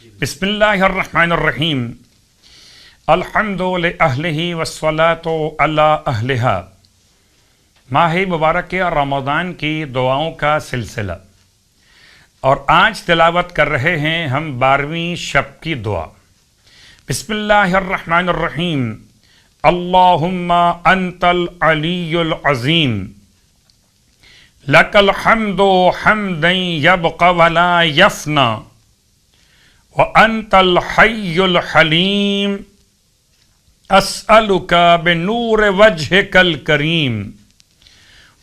بسم اللہ الرحمن الرحیم الحمد لأہلہ والصلاۃ علی اہلہا۔ ماہ مبارک رمضان کی دعاؤں کا سلسلہ، اور آج تلاوت کر رہے ہیں ہم 12ویں شب کی دعا۔ بسم اللہ الرحمن الرحیم اللہم انت العلی العظیم لک الحمد حمدا یبقى ولا یفنی وَأَنْتَ الْحَيُّ الْحَلِيمُ أَسْأَلُكَ بِنُورِ وَجْهِكَ الْكَرِيمِ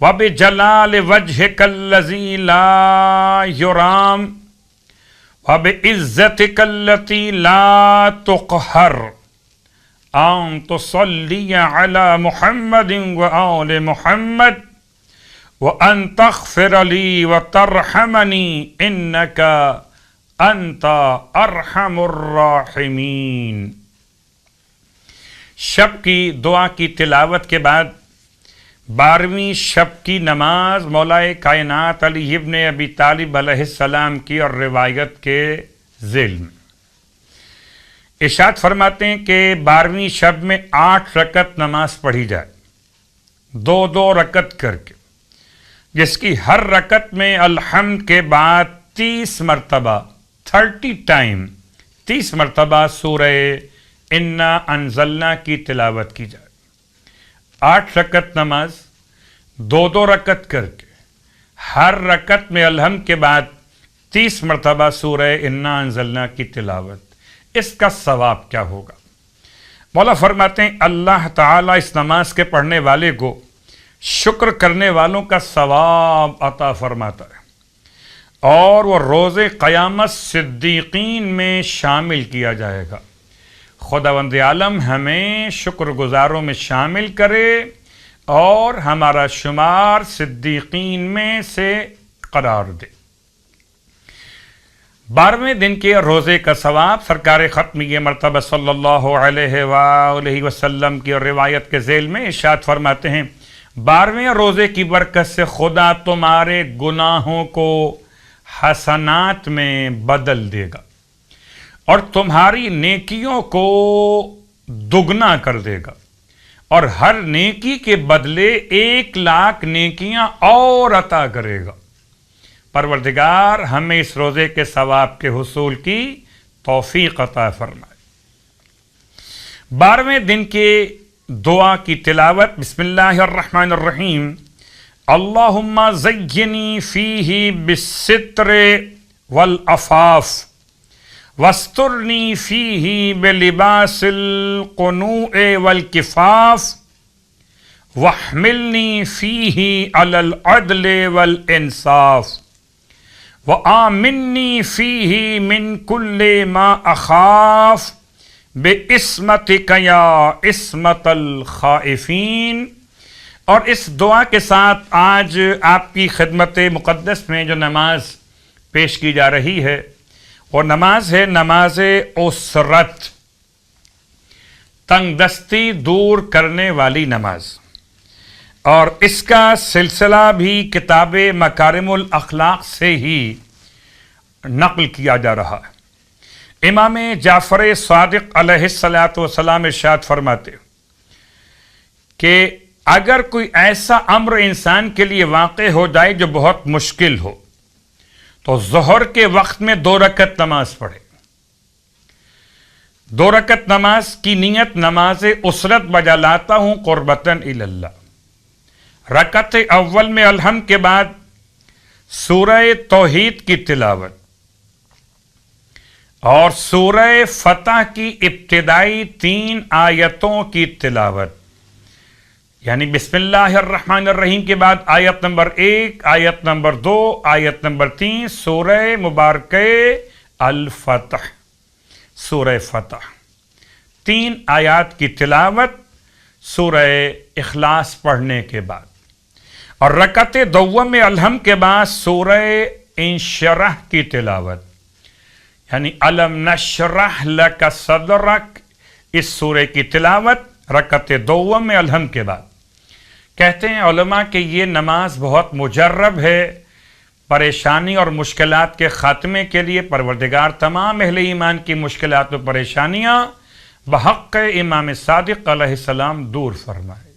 وَبِجَلَالِ وَجْهِكَ الَّذِي لَا يُرَامُ وَبِعِزَّتِكَ الَّتِي لَا تُقْهَرُ أَن تُصَلِّيَ عَلَى مُحَمَّدٍ وَآلِ مُحَمَّدٍ وَأَن تَغْفِرَ لِي وَتَرْحَمَنِي إِنَّكَ انت ارحم الراحمین۔ شب کی دعا کی تلاوت کے بعد 12ویں شب کی نماز مولائے کائنات علی ابن ابی طالب علیہ السلام کی اور روایت کے ذیل میں ارشاد فرماتے ہیں کہ 12ویں شب میں 8 رکعت نماز پڑھی جائے، 2 رکعت کر کے، جس کی ہر رکعت میں الحمد کے بعد 30 مرتبہ 30 مرتبہ سورہ انا انزلنا کی تلاوت کی جائے۔ 8 رکعت نماز 2 رکعت کر کے، ہر رکعت میں الحمد کے بعد 30 مرتبہ سورہ انا انزلنا کی تلاوت۔ اس کا ثواب کیا ہوگا؟ مولا فرماتے ہیں اللہ تعالیٰ اس نماز کے پڑھنے والے کو شکر کرنے والوں کا ثواب عطا فرماتا ہے، اور وہ روز قیامت صدیقین میں شامل کیا جائے گا۔ خداوند عالم ہمیں شکر گزاروں میں شامل کرے اور ہمارا شمار صدیقین میں سے قرار دے۔ 12ویں دن کے روزے کا ثواب سرکار ختمیہ مرتبہ صلی اللہ علیہ وآلہ وسلم کی روایت کے ذیل میں ارشاد فرماتے ہیں 12ویں روزے کی برکت سے خدا تمہارے گناہوں کو حسنات میں بدل دے گا اور تمہاری نیکیوں کو دگنا کر دے گا، اور ہر نیکی کے بدلے 1,00,000 نیکیاں اور عطا کرے گا۔ پروردگار ہمیں اس روزے کے ثواب کے حصول کی توفیق عطا فرمائے۔ 12ویں دن کے دعا کی تلاوت۔ بسم اللہ الرحمن الرحیم اللہم زینی فیہ بالستر والعفاف واسترنی فیہ بلباس القنوع والکفاف واحملنی فیہ علی العدل والانصاف وآمنی فیہ من کل ما اخاف بعصمتک یا عصمت الخائفین۔ اور اس دعا کے ساتھ آج آپ کی خدمت مقدس میں جو نماز پیش کی جا رہی ہے وہ نماز ہے نماز اسرت، تنگ دستی دور کرنے والی نماز، اور اس کا سلسلہ بھی کتاب مکارم الاخلاق سے ہی نقل کیا جا رہا ہے۔ امام جعفر صادق علیہ السلام ارشاد فرماتے کہ اگر کوئی ایسا امر انسان کے لیے واقع ہو جائے جو بہت مشکل ہو تو ظہر کے وقت میں 2 رکعت نماز پڑھے۔ 2 رکعت نماز کی نیت نماز اسرت بجا لاتا ہوں قربتاً الی اللہ۔ رکعت اول میں الحمد کے بعد سورہ توحید کی تلاوت اور سورہ فتح کی ابتدائی 3 آیتوں کی تلاوت، یعنی بسم اللہ الرحمن الرحیم کے بعد آیت نمبر 1، آیت نمبر 2، آیت نمبر 3، سورہ مبارکہ الفتح، سورہ فتح، 3 آیات کی تلاوت سورہ اخلاص پڑھنے کے بعد، اور رکعت دوم میں الحمد کے بعد سورہ انشرح کی تلاوت، یعنی الم نشرح لک صدرک، اس سورہ کی تلاوت رکعت دوم میں الحمد کے بعد۔ کہتے ہیں علماء کہ یہ نماز بہت مجرب ہے، پریشانی اور مشکلات کے خاتمے کے لیے پروردگار تمام اہل ایمان کی مشکلات و پریشانیاں بحق امام صادق علیہ السلام دور فرمائے۔